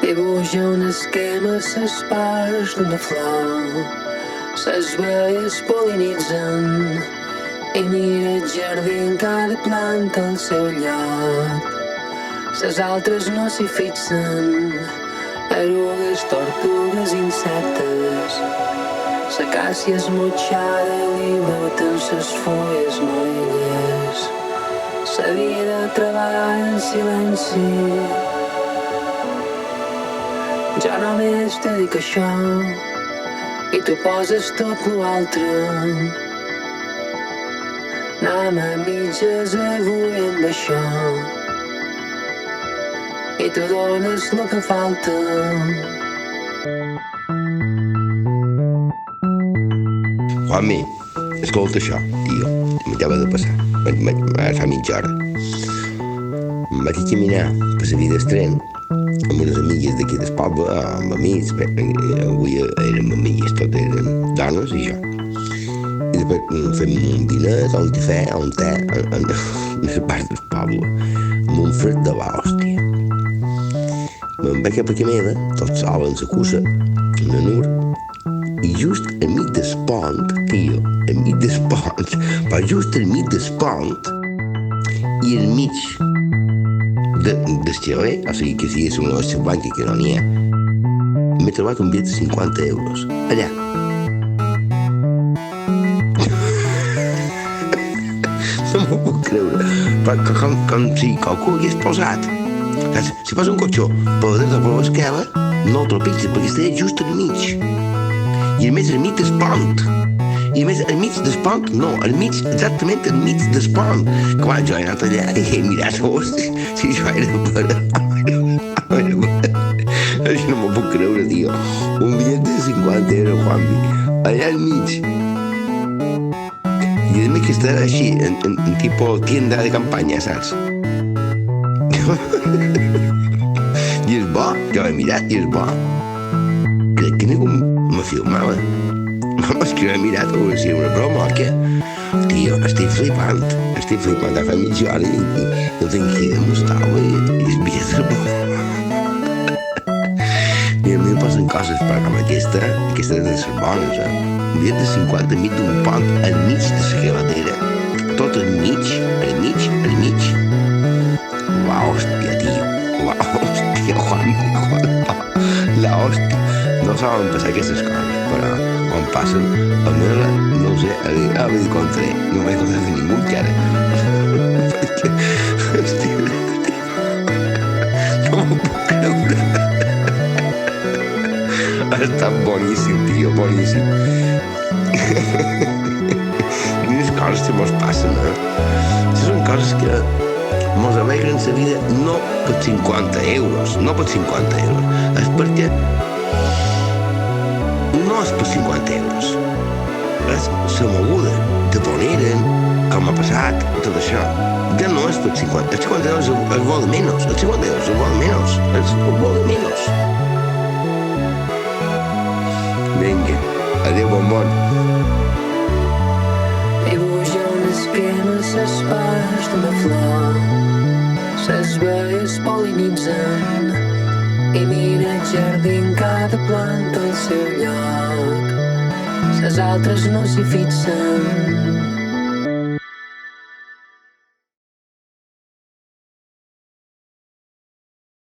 Dibuixa un esquema a ses parts d'una flor. Ses veies pol·linitzen i mira el jardí en cada planta al seu lloc. Ses altres no s'hi fixen, erugues, tortugues, insectes. S'acàcia esmutxada li broten ses fulles moelles. Sa vida treballa en silenci. Jo només te dic això i tu poses tot l'altre. Anem a mitges avui amb això i tu dones el que falta. Juanmi, escolta això, tio, m'acaba de passar. Ara fa mitja hora. Vaig a caminar per la via del tren amb unes amigues d'aquí del poble, amb amics, avui érem amigues, tot eren dones i jo. I després fem un dinar, un cafè, un te, en les parts del poble, amb un fred de l'hòstia. Me'n vaig cap a casa meva, tot sol en la cussa, en el nur, i just enmig del pont, tio, enmig del pont, però just enmig del pont, i enmig del xerrer, o sigui que si és una hòstia blanca que no n'hi ha, m'he trobat un bitllet de 50 euros. Allà. No m'ho puc creure. Però com si qualcú hagués posat. Si posa un cotxó per la dreta o per l'esquerra, no el trepitja, perquè estaria just al mig. I a més al mig del pont. I a més al mig del pont, no, exactament al mig del pont. Clar, jo he anat allà i he mirat si jo era per... Això no m'ho puc creure, tio. Un bitllet de 50 euros, Juanmi, allà al mig. I a més que està així, en tipus tienda de campanya, saps? I és bo, jo he mirat i és bo. Crec que ningú me filmava. Home, és que no he mirat, o si era una broma o què? Tio, estic flipant, ja fa mitja hora i no tinc qui demostrar-ho i és bitllet de bo. I a mi em passen coses, però com aquesta de les bones, un bitllet de 50 enmig d'un pont, al mig de la carretera, tot al mig. La hòstia, tio, la hòstia, Juan, la hòstia. No saben passar aquestes coses, però quan passen, a mi no ho sé, a mi contra, no m'he encontrat de ningú encara. Perquè, hòstia, no m'ho puc creure. Ha estat boníssim, tio, boníssim. Quines coses que mos passen, Si són coses que mos alegren la vida no per 50 euros, és perquè no és per 50 euros, és la moguda de poneren, com ha passat, tot això. Ja no és per 50, els 50 euros es vol de menys, els 50 euros es vol de menys, es vol de menys. Vinga, adéu, bon món. Dibuixa un esquema a ses parts d'una flor. Ses veies pol·linitzen i mira el jardí en cada planta al seu lloc. Ses altres no s'hi fixen,